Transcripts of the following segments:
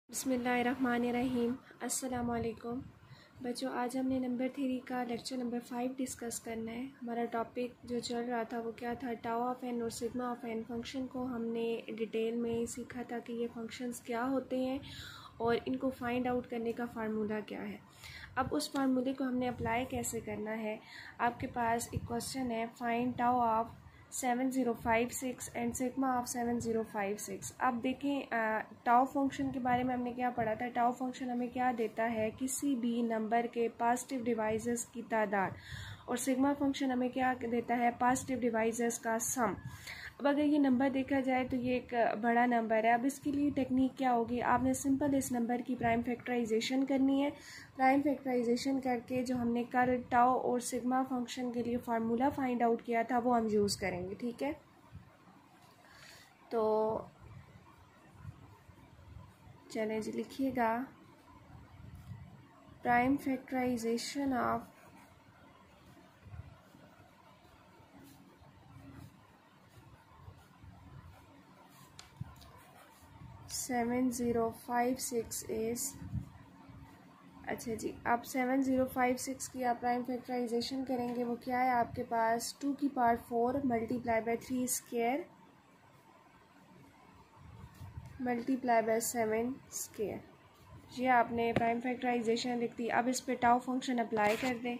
बिस्मिल्लाहिर्रहमानिर्रहीम। अस्सलाम वालेकुम बच्चों, आज हमने नंबर थ्री का लेक्चर नंबर 5 डिस्कस करना है। हमारा टॉपिक जो चल रहा था वो क्या था, टाउ ऑफ एन और सिग्मा ऑफ एन फंक्शन को हमने डिटेल में सीखा था कि ये फंक्शंस क्या होते हैं और इनको फाइंड आउट करने का फार्मूला क्या है। अब उस फार्मूले को हमने अप्लाई कैसे करना है। आपके पास एक क्वेश्चन है, find tau of 7056 and sigma of 7056। अब देखें, टाउ फंक्शन के बारे में हमने क्या पढ़ा था। टाउ फंक्शन हमें क्या देता है, किसी भी नंबर के पॉजिटिव डिवाइसेस की तादाद, और सिग्मा फंक्शन हमें क्या देता है, पॉजिटिव डिवाइसेस का सम। अब अगर ये नंबर देखा जाए तो ये एक बड़ा नंबर है। अब इसके लिए टेक्निक क्या होगी, आपने सिंपल इस नंबर की प्राइम फैक्टराइजेशन करनी है। प्राइम फैक्टराइजेशन करके जो हमने कल टाउ और सिग्मा फंक्शन के लिए फार्मूला फाइंड आउट किया था वो हम यूज़ करेंगे। ठीक है, तो चलें जी, लिखिएगा prime factorisation of seven zero five six is, अच्छा जी, आप 7056 की आप प्राइम फैक्टराइजेशन करेंगे। वो क्या है, आपके पास 2 की power 4 multiply by 3 square multiply by 7 square. ये आपने प्राइम फैक्टराइजेशन लिख दी। अब इस पे टाउ फंक्शन अप्लाई कर दें।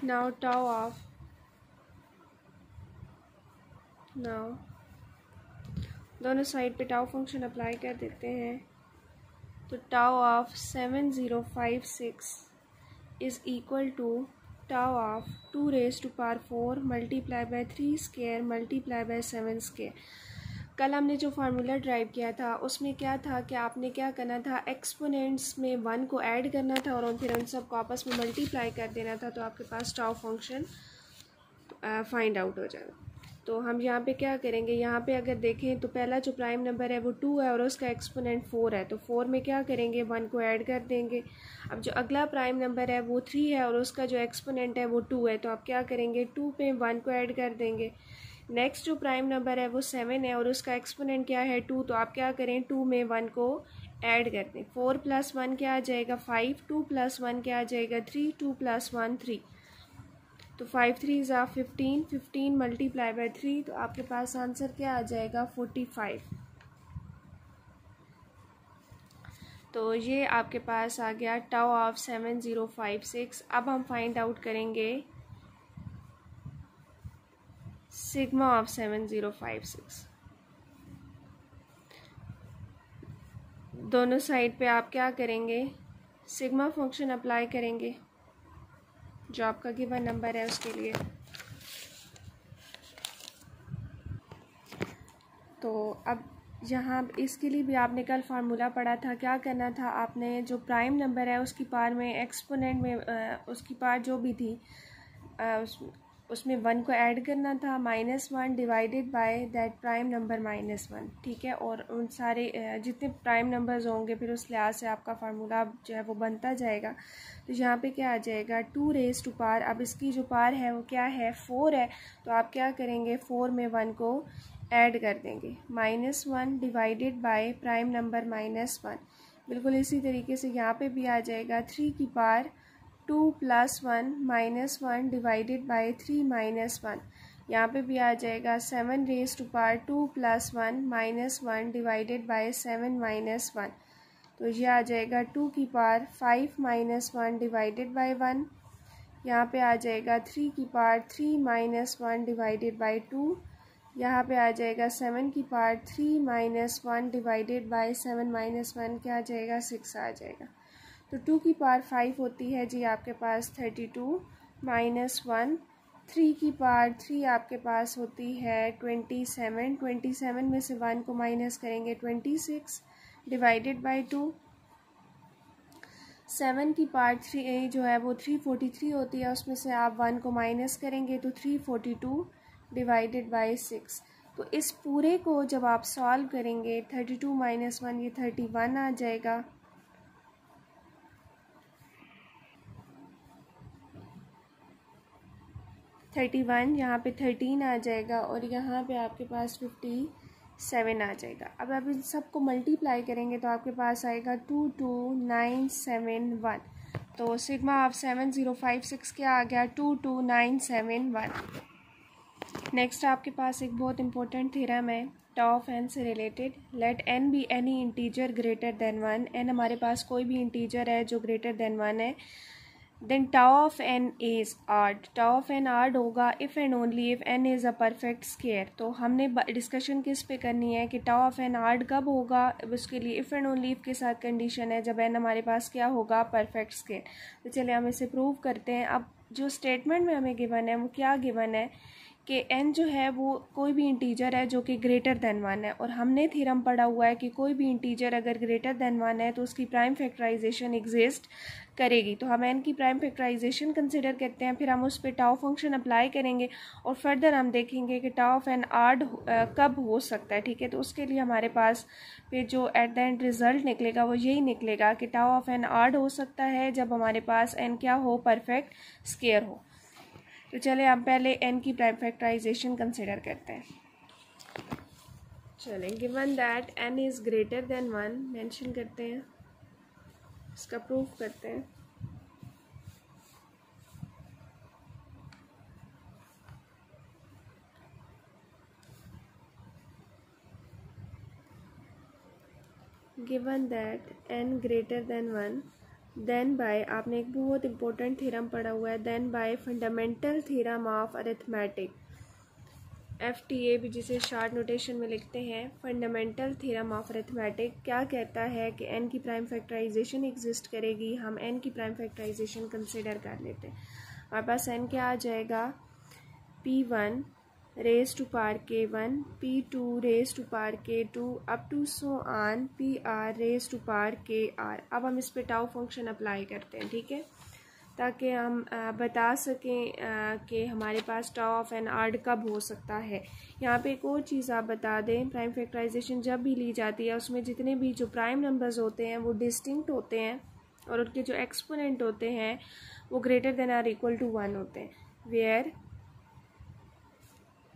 नाउ टाउ ऑफ, नाउ दोनों साइड पे टाउ फंक्शन अप्लाई कर देते हैं। तो tau of 7056 is equal to tau of 2 raise to power 4 multiply by 3 square multiply by 7 square. कल हमने जो फार्मूला ड्राइव किया था उसमें क्या था कि आपने क्या करना था, एक्सपोनेंट्स में 1 को ऐड करना था और फिर उन सब को आपस में मल्टीप्लाई कर देना था, तो आपके पास टाउ फंक्शन फाइंड आउट हो जाएगा। तो हम यहाँ पे क्या करेंगे, यहाँ पे अगर देखें तो पहला जो प्राइम नंबर है वो 2 है और उसका एक्सपोनेंट 4 है, तो 4 में क्या करेंगे, 1 को ऐड कर देंगे। अब जो अगला प्राइम नंबर है वो 3 है और उसका जो एक्सपोनेंट है वो 2 है, तो आप क्या करेंगे, 2 पे 1 को ऐड कर देंगे। नेक्स्ट जो प्राइम नंबर है वो 7 है और उसका एक्सपोनेंट क्या है, 2, तो आप क्या करें, 2 में 1 को ऐड कर दें। 4 + 1 क्या आ जाएगा, 5, 2 + 1 क्या आ जाएगा, 3, 2 + 1 3, तो 5 3 ज़ा 15, 15 मल्टीप्लाई बाय 3, तो आपके पास आंसर क्या आ जाएगा, 45। तो ये आपके पास आ गया टाउ ऑफ 7056। अब हम फाइंड आउट करेंगे सिग्मा ऑफ 7056। दोनों साइड पे आप क्या करेंगे, सिग्मा फंक्शन अप्लाई करेंगे जो आपका गिवन नंबर है उसके लिए। तो अब यहाँ इसके लिए भी आपने कल फार्मूला पढ़ा था। क्या करना था, आपने जो प्राइम नंबर है उसकी पावर में एक्सपोनेंट में उसकी पावर जो भी थी उसमें 1 को ऐड करना था, -1 divided by that prime number -1। ठीक है, और उन सारे जितने प्राइम नंबर्स होंगे फिर उस लिहाज से आपका फार्मूला जो है वो बनता जाएगा। तो यहाँ पे क्या आ जाएगा, 2 रेज़ टू पावर, अब इसकी जो पावर है वो क्या है, 4 है, तो आप क्या करेंगे, 4 में 1 को ऐड कर देंगे। -1 डिवाइडेड बाय प्राइम नंबर -1। बिल्कुल इसी तरीके से यहाँ पे भी आ जाएगा 3 की पावर 2 + 1 -1 डिवाइडेड बाय 3 -1। यहाँ पे भी आ जाएगा 7 raise to power 2 + 1 -1 divided by 7 -1। तो ये आ जाएगा 2 की पावर 5 -1 डिवाइडेड बाय 1। यहाँ पे आ जाएगा 3 की पावर 3 -1 डिवाइडेड बाय 2। यहाँ पे आ जाएगा 7 की पावर 3 -1 डिवाइडेड बाय 7 -1, क्या आ जाएगा, 6 आ जाएगा। तो 2 की पावर 5 होती है जी आपके पास 32 -1। 3 की पावर 3 आपके पास होती है 27। 27 में से 1 को माइनस करेंगे 26 डिवाइडेड बाय 2। 7 की पावर 3 जो है वो 343 होती है, उसमें से आप 1 को माइनस करेंगे तो 342 डिवाइडेड बाय 6। तो इस पूरे को जब आप सॉल्व करेंगे 32 - 1 ये 31 आ जाएगा। यहाँ पे 13 आ जाएगा और यहाँ पे आपके पास 56 7 आ जाएगा। अब आप इन सबको मल्टीप्लाई करेंगे तो आपके पास आएगा 22971। तो सिग्मा ऑफ 7056 क्या आ गया? 22971। नेक्स्ट आपके पास एक बहुत इंपॉर्टेंट थ्योरम है टॉ ऑफ एन से related. Let n be any integer greater than 1। N हमारे पास कोई भी इंटीजर है जो ग्रेटर देन 1 है। Then tau of n is odd. Tau of n odd होगा if and only if n is a perfect square. तो हमने डिस्कशन किस पे करनी है कि टॉ ऑफ एन आर्ड कब होगा, उसके लिए इफ़ एंड ओनली इफ़ के साथ कंडीशन है जब एन हमारे पास क्या होगा? Perfect square. तो चलिए हम इसे प्रूव करते हैं। अब जो स्टेटमेंट में हमें गिवन है वो क्या गिवन है कि n जो है वो कोई भी इंटीजर है जो कि ग्रेटर देन 1 है, और हमने थ्योरम पढ़ा हुआ है कि कोई भी इंटीजर अगर ग्रेटर देन 1 है तो उसकी प्राइम फैक्टराइजेशन एग्जिस्ट करेगी। तो हम n की प्राइम फैक्टराइजेशन कंसिडर करते हैं, फिर हम उस पर टाउ फंक्शन अप्लाई करेंगे और फर्दर हम देखेंगे कि टाउ ऑफ एन आर्ड कब हो सकता है। ठीक है, तो उसके लिए हमारे पास फिर जो एट द एंड रिजल्ट निकलेगा वो यही निकलेगा कि टाउ ऑफ एन आर्ड हो सकता है जब हमारे पास n क्या हो? परफेक्ट स्क्वायर हो। तो चले हम पहले n की प्राइम फैक्टराइजेशन कंसिडर करते हैं। चलें, given that n is greater than 1 mention करते हैं, इसका प्रूफ करते हैं। Given that n greater than 1 then by, आपने एक बहुत इंपॉर्टेंट थ्योरम पढ़ा हुआ है, then by fundamental theorem of arithmetic, FTA भी जिसे शॉर्ट नोटेशन में लिखते हैं। फंडामेंटल थ्योरम ऑफ अरिथमेटिक क्या कहता है कि n की प्राइम फैक्टराइजेशन एग्जिस्ट करेगी। हम n की प्राइम फैक्टराइजेशन कंसिडर कर लेते हैं। हमारे पास n क्या आ जाएगा? P1 raise to power K1, P2 raise to power K2 up to so on PR raise to power KR। अब हम इस पे टाउ फंक्शन अप्लाई करते हैं, ठीक है, ताकि हम बता सकें कि हमारे पास टॉ ऑफ एन आर्ड कब हो सकता है। यहाँ पे एक और चीज़ आप बता दें, प्राइम फैक्टराइजेशन जब भी ली जाती है उसमें जितने भी जो प्राइम नंबर्स होते हैं वो डिस्टिंक्ट होते हैं और उनके जो एक्सपोनेंट होते हैं वो greater than or equal to 1 होते हैं। Where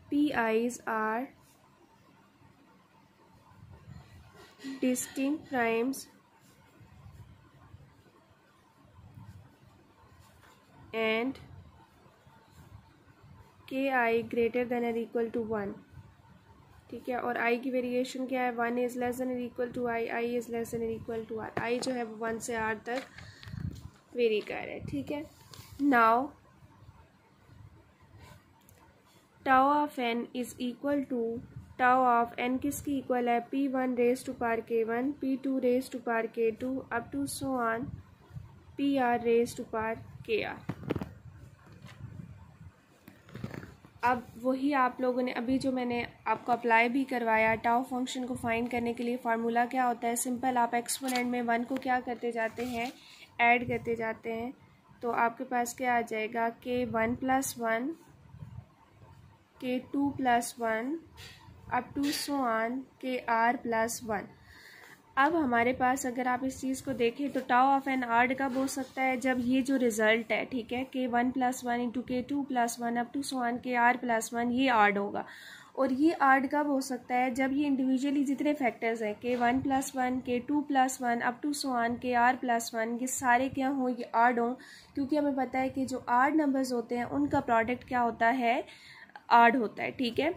PI's are distinct primes and KI greater than or equal to 1। ठीक है, और I की वेरिएशन क्या है? 1 इज़ लेस देन और equal to I is less than और इक्वल टू R। I जो है वो 1 से R तक वेरी कर रहा है। ठीक है, now tau of n is equal to tau of n किसकी इक्वल है? P1 raise to power K1, P2 raise to power K2 up to so on PR raise to power KR। अब वही आप लोगों ने अभी जो मैंने आपको अप्लाई भी करवाया, टाउ फंक्शन को फाइंड करने के लिए फार्मूला क्या होता है? सिंपल, आप एक्सपोनेंट में 1 को क्या करते जाते हैं? ऐड करते जाते हैं। तो आपके पास क्या आ जाएगा? K1 + 1, K2 + 1 up to so on KR + 1। अब हमारे पास अगर आप इस चीज़ को देखें तो टाउ ऑफ एन आर्ड कब हो सकता है? जब ये जो रिज़ल्ट है, ठीक है, K1 + 1 into K2 + 1 up to so on KR + 1, ये आर्ड होगा। और ये आर्ड कब हो सकता है? जब ये इंडिविजुअली जितने फैक्टर्स हैं K1 + 1, K2 + 1 up to so on KR + 1, ये सारे क्या हों? ये आर्ड हों, क्योंकि हमें पता है कि जो आर्ड नंबर्स होते हैं उनका प्रोडक्ट क्या होता है? आर्ड होता है। ठीक है,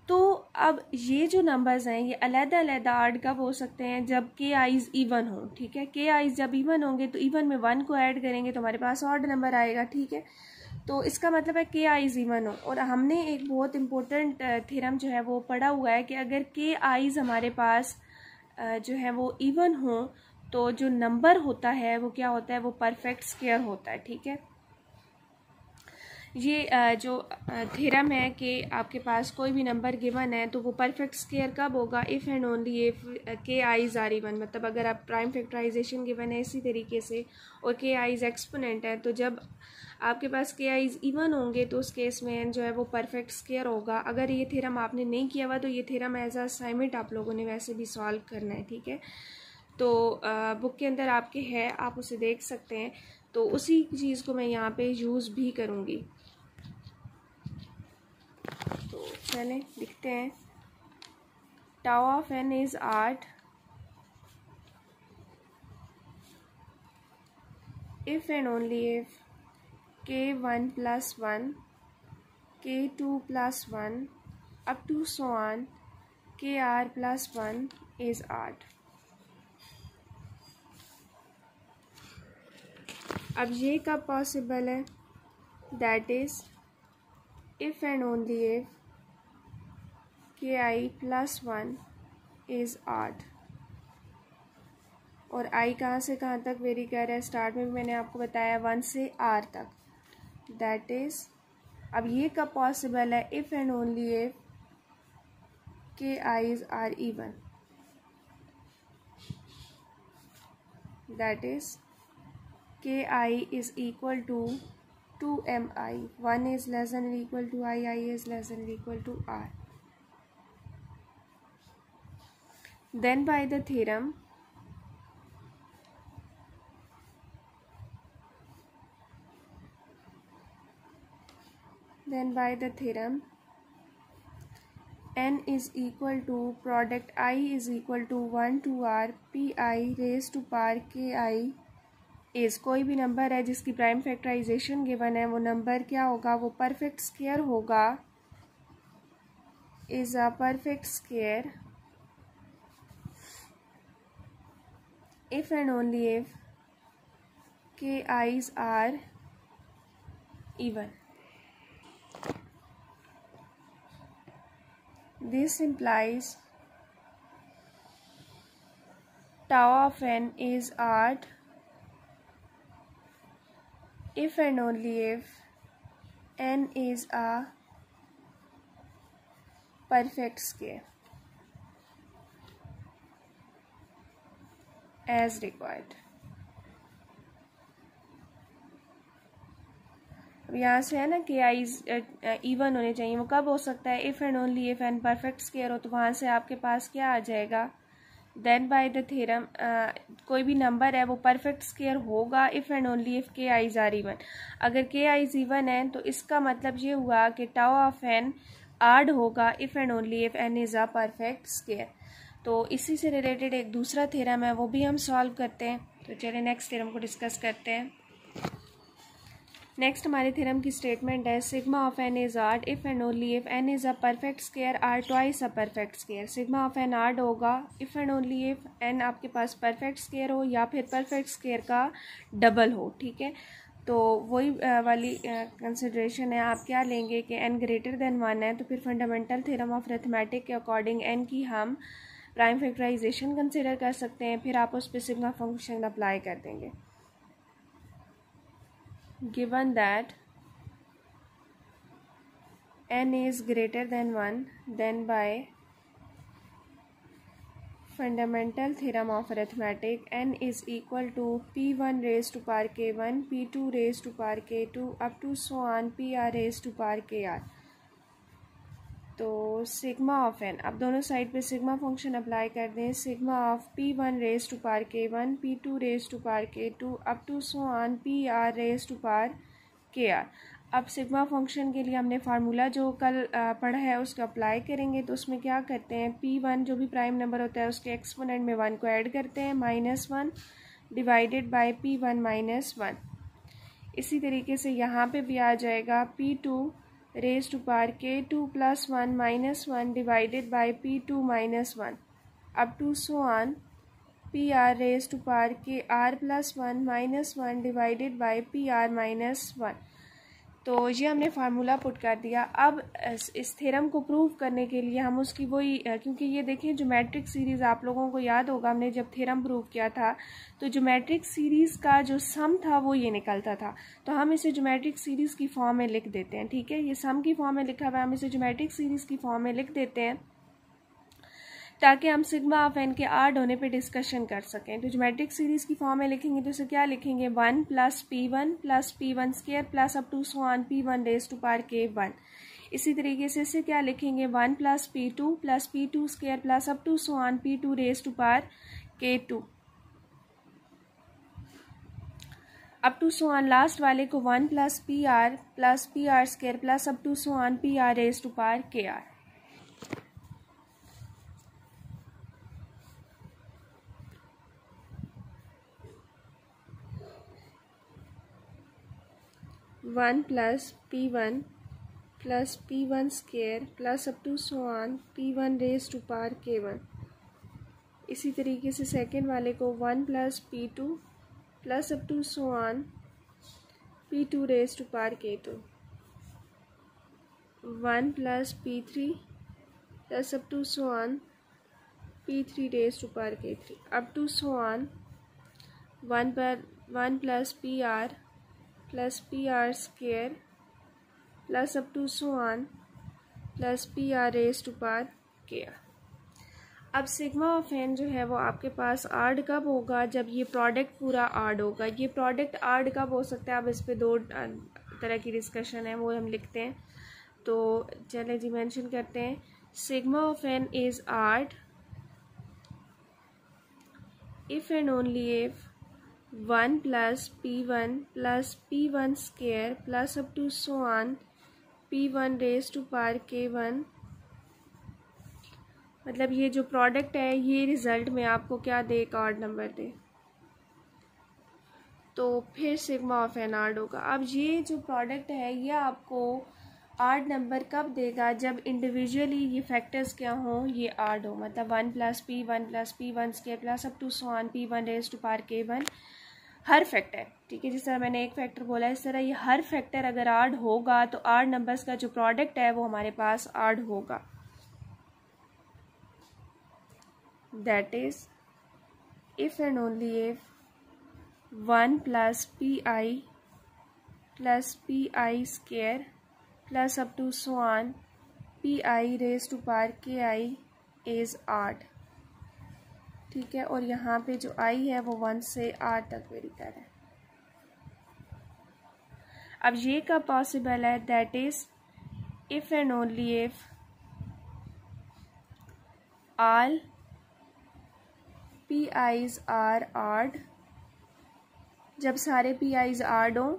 तो अब ये जो नंबर्स हैं ये अलग-अलग आर्ड कब हो सकते हैं? जब KI's इवन हो। ठीक है, KI's जब इवन होंगे तो इवन में 1 को ऐड करेंगे तो हमारे पास ऑड नंबर आएगा। ठीक है, तो इसका मतलब है KI's इवन हो। और हमने एक बहुत इंपॉर्टेंट थ्योरम जो है वो पढ़ा हुआ है कि अगर KI's हमारे पास जो है वो इवन हो तो जो नंबर होता है वो क्या होता है? वो परफेक्ट स्क्वायर होता है। ठीक है, ये जो थ्योरम है कि आपके पास कोई भी नंबर गिवन है तो वो परफेक्ट स्क्वायर कब होगा? If and only if KI's are even. मतलब अगर आप प्राइम फैक्टराइजेशन गिवन है इसी तरीके से और KI's एक्सपोनेंट है, तो जब आपके पास KI's इवन होंगे तो उस केस में n जो है वो परफेक्ट स्क्वायर होगा। अगर ये थ्योरम आपने नहीं किया हुआ तो ये थ्योरम एज अ असाइनमेंट आप लोगों ने वैसे भी सॉल्व करना है। ठीक है, तो बुक के अंदर आपके है, आप उसे देख सकते हैं। तो उसी चीज़ को मैं यहाँ पे यूज़ भी करूँगी। तो चलें लिखते हैं, tau of n is odd if and only if k1 plus 1, k2 plus 1 up to so on kr plus 1 is odd. अब ये कब पॉसिबल है? That is if and only if ki plus 1 is odd. और i कहाँ से कहाँ तक very कर रहा है? स्टार्ट में मैंने आपको बताया 1 से r तक. दैट इज़ अब ये कब पॉसिबल है? If and only if k i's are even. That is k i is equal to 2mi. 1 is less than or equal to I is less than or equal to r. Then by the theorem, n is equal to product I is equal to 1 to r pi raised to power ki is. कोई भी number है जिसकी prime factorisation given है, वो number क्या होगा? वो perfect square होगा. Is a perfect square if and only if k i's are even. This implies tau of n is odd if and only if n is a perfect square as required. अब यहाँ से है ना कि eyes even होने चाहिए. वो कब हो सकता है? If and only if n perfect square हो. तो वहाँ से आपके पास क्या आ जाएगा? देन बाय द थ्योरम कोई भी नंबर है वो परफेक्ट स्क्वायर होगा if and only if k i's are even. अगर के आईज इवन है तो इसका मतलब ये हुआ कि टाउ ऑफ एन आड होगा if and only if n is a perfect square. तो इसी से रिलेटेड एक दूसरा थ्योरम है, वो भी हम सॉल्व करते हैं. तो चलिए नेक्स्ट थ्योरम को डिस्कस करते हैं. नेक्स्ट हमारे थ्योरम की स्टेटमेंट है sigma of n is odd if and only if n is a perfect square or twice a perfect square. Sigma of n odd होगा if and only if n आपके पास perfect square हो या फिर perfect square का double हो. ठीक है, तो वही वाली कंसिडरेशन है. आप क्या लेंगे कि एन ग्रेटर देन 1 है तो फिर फंडामेंटल थ्योरम ऑफ अरिथमेटिक के अकॉर्डिंग एन की हम प्राइम फैक्टराइजेशन कंसिडर कर सकते हैं. फिर आप उस पर सिग्मा फंक्शन अप्लाई कर देंगे. Given that n is greater than 1, then by fundamental theorem of arithmetic n is equal to p1 raised to power k1, p2 raised to power k2 up to so on pr raised to power kr. तो sigma of n, अब दोनों side पे sigma function apply कर दें. Sigma of p1 raise to power k1, p2 raise to power k2 up to so on pr raise to power kr. अब sigma function के लिए हमने फार्मूला जो कल पढ़ा है उसको अप्लाई करेंगे. तो उसमें क्या करते हैं, p1 जो भी प्राइम नंबर होता है उसके एक्सपोनेंट में 1 को ऐड करते हैं, -1 डिवाइडेड बाय p1 -1. इसी तरीके से यहाँ पे भी आ जाएगा p2 raise to power k2 plus 1 -1 divided by p2 -1 up to so on pr raise to power kr plus 1 -1 divided by pr -1. तो ये हमने फार्मूला पुट कर दिया. अब इस थ्योरम को प्रूव करने के लिए हम उसकी वही, क्योंकि ये देखें ज्योमेट्रिक सीरीज़ आप लोगों को याद होगा हमने जब थ्योरम प्रूव किया था तो ज्योमेट्रिक सीरीज़ का जो सम था वो ये निकलता था. तो हम इसे ज्योमेट्रिक सीरीज़ की फॉर्म में लिख देते हैं. ठीक है, ये सम की फॉर्म में लिखा हुआ है, हम इसे ज्योमेट्रिक सीरीज़ की फॉर्म में लिख देते हैं ताकि हम सिग्मा ऑफ एन के आर्ड होने पे डिस्कशन कर सकें. तो ज्योमेट्रिक सीरीज़ की फॉर्म में लिखेंगे तो इसे क्या लिखेंगे, 1 plus p1 square plus up to so on p1 raise to power k1. इसी तरीके से इसे क्या लिखेंगे, 1 plus p2 square plus up to so on p2 raise to power k2 up to so on last वाले को 1 plus pr square plus up to so on pr raise to power kr. 1 plus P1 plus P1 square plus up to so on P1 raise to power K1। इसी तरीके से second वाले को 1 plus P2 plus up to so on P2 raise to power K2। 1 plus P3 plus up to so on P3 raise to power K3 up to so on 1 plus PR plus PR square plus up to so on plus PR raise to power KR। अब sigma of n जो है वो आपके पास आड कब होगा, जब ये product पूरा आड होगा। ये प्रोडक्ट आड कब हो सकता है, अब इस पे दो तरह की डिस्कशन है, वो हम लिखते हैं। तो चले जी मेंशन करते हैं, sigma of n is odd if and only if 1 plus P1 plus P1 square plus up to so on P1 raise to power K1। मतलब ये जो प्रोडक्ट है ये रिज़ल्ट में आपको क्या दे, एक आड नंबर दे, तो फिर सिग्मा ऑफ एन आड होगा। अब ये जो प्रोडक्ट है ये आपको आड नंबर कब देगा, जब इंडिविजुअली ये फैक्टर्स क्या हों, ये आड हो। मतलब 1 plus P1 square plus up to so on P1 raise to power K1 हर फैक्टर, ठीक है। जिस तरह मैंने एक फैक्टर बोला, इस तरह ये हर फैक्टर अगर आड होगा तो आड नंबर्स का जो प्रोडक्ट है वो हमारे पास आड होगा। That is if and only if 1 plus Pi plus Pi square plus up to so on Pi raised to power Ki is odd, ठीक है। और यहाँ पे जो I है वो 1 से 8 तक वेरी कर है। अब ये कब पॉसिबल है, that is if and only if all PIs are odd, जब सारे PIs odd हों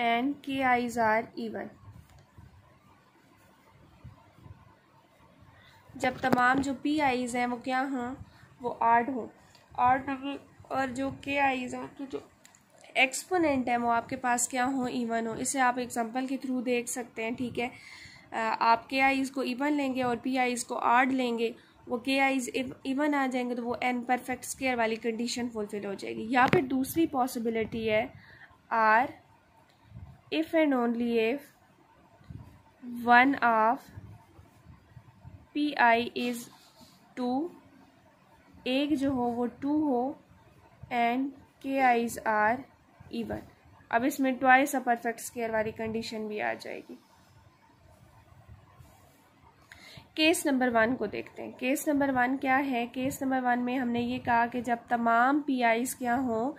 and KIs are even, जब तमाम जो PIs हैं वो क्या हों, वो odd हों। और जो KIs हैं तो जो एक्सपोनेंट है वो आपके पास क्या हो, इवन हो। इसे आप एग्जांपल के थ्रू देख सकते हैं, ठीक है। आप KIs को इवन लेंगे और PIs को ऑड लेंगे, वो KIs इवन आ जाएंगे तो वो n परफेक्ट स्क्वायर वाली कंडीशन फुलफिल हो जाएगी। या फिर दूसरी पॉसिबिलिटी है or if and only if 1 of PI is 2, एक जो हो वो 2 हो एंड KIs आर इवन। अब इसमें ट्वाइस अ परफेक्ट स्क्वायर वाली कंडीशन भी आ जाएगी। केस नंबर 1 को देखते हैं। केस नंबर 1 क्या है, केस नंबर 1 में हमने ये कहा कि जब तमाम PIs क्या हो,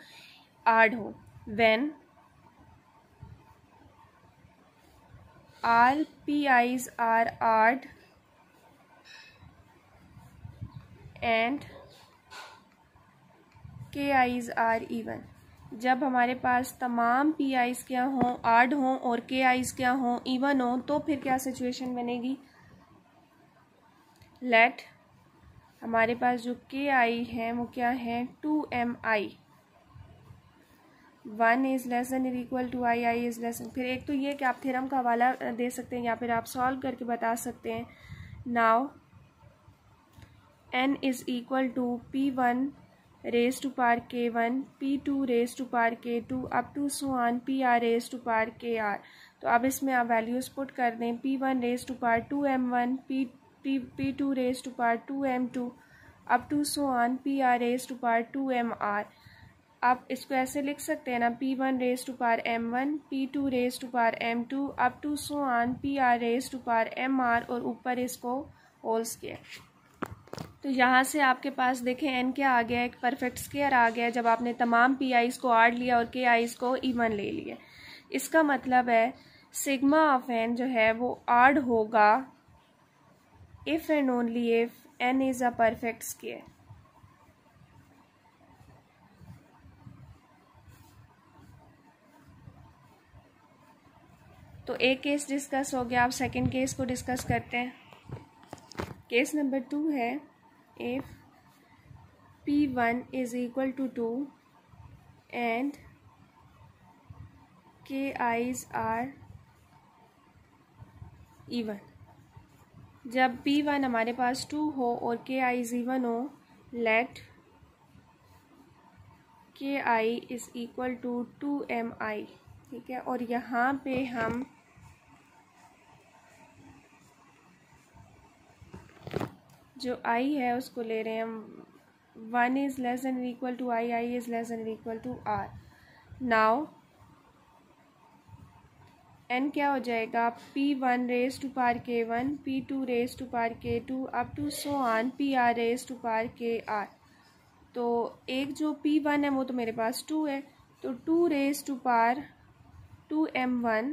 आड हो, when all PIs are odd and KIs are even. जब हमारे पास तमाम PIs क्या हों, आड हों और KIs क्या हों, इवन हों, तो फिर क्या सिचुएशन बनेगी, लेट हमारे पास जो KI है वो क्या है 2MI, 1 इज़ लेस देन और equal to I is less than. फिर एक तो ये कि आप थ्योरम का हवाला दे सकते हैं या फिर आप सॉल्व करके बता सकते हैं। Now N is equal to P1 raise to power K1 P2 raise to power K2 up to so on PR raise to power KR। तो अब इसमें आप वैल्यूज़ पुट कर दें, P1 raise to power 2M1 P2 raise to power 2M2 up to so on PR raise to power 2MR। आप इसको ऐसे लिख सकते हैं ना, P1 raise to power M1 P2 raise to power M2 up to so on PR raise to power MR और ऊपर इसको होल स्क्वायर। तो यहाँ से आपके पास देखें n क्या आ गया, एक परफेक्ट स्क्वायर आ गया जब आपने तमाम PIs को आड लिया और KIs को इवन ले लिया। इसका मतलब है सिग्मा ऑफ n जो है वो आड होगा if and only if n is a perfect square. तो एक केस डिस्कस हो गया, आप सेकंड केस को डिस्कस करते हैं। केस नंबर 2 है, if P1 is equal to 2 and k i's are even. जब P1 हमारे पास 2 हो और के आईज इवन हो, लेट के i is equal to 2mi। ठीक है, और यहाँ पे हम जो आई है उसको ले रहे हैं हम 1 is less than equal to i is less than equal to r. Now n क्या हो जाएगा, P1 raise to power K1, P2 raise to power K2 up to so on PR raise to power KR। तो एक जो P1 है वो तो मेरे पास 2 है, तो 2 raise to power 2m1,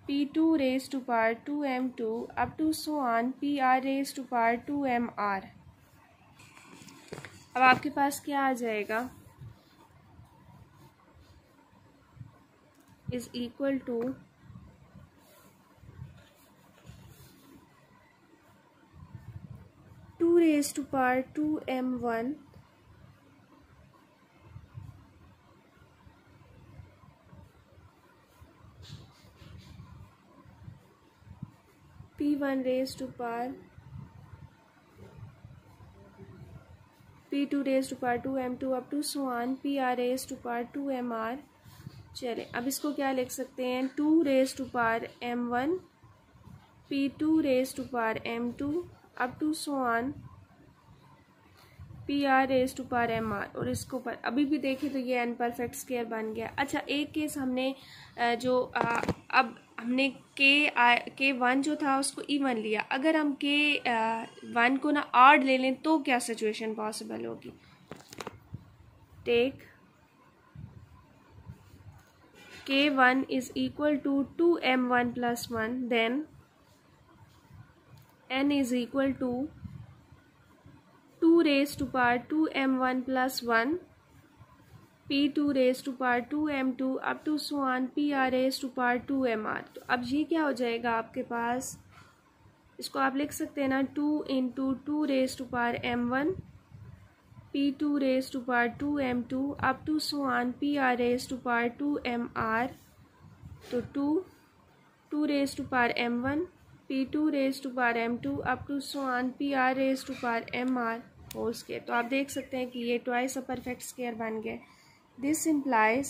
P2 raise to power 2m2 up to so on PR raise to power 2mr। अब आपके पास क्या आ जाएगा, is equal to 2 raise to power 2m1 P1 raise to power P2 raise to power 2m2 up to so on PR raise to power 2mr। चले अब इसको क्या लिख सकते हैं, 2 raise to power m1 P2 raise to power m2 up to so on PR raise to power mr। और इसको पर अभी भी देखें तो ये n परफेक्ट स्क्वायर बन गया। अच्छा, एक केस हमने अब हमने K1 जो था उसको इवन लिया, अगर हम K1 को ना ऑड ले लें तो क्या सिचुएशन पॉसिबल होगी। Take K1 is equal to 2m1 plus 1, then n is equal to 2 raised to power 2m1 plus 1, P2 raised to power 2m2 up to so on PR raised to power 2mr। तो अब ये क्या हो जाएगा आपके पास, इसको आप लिख सकते हैं ना, 2 into 2 raised to power m1 P2 raised to power 2m2 up to so on PR raised to power 2mr। तो 2 raised to power m1 P2 raised to power m2 up to so on PR raised to power mr whole square. तो आप देख सकते हैं कि ये twice a perfect square बन गए। This implies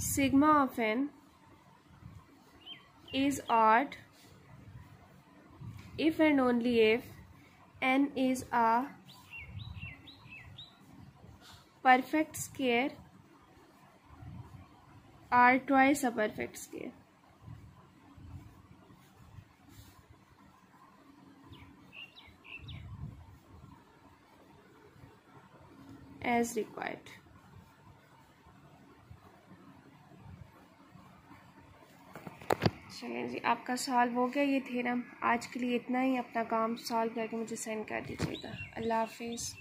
sigma of n is odd if and only if n is a perfect square or twice a perfect square। as required। चलें जी, आपका सॉल्व हो गया ये थ्योरम। आज के लिए इतना ही, अपना काम सॉल्व करके मुझे सेंड कर दीजिएगा। अल्लाह हाफिज़।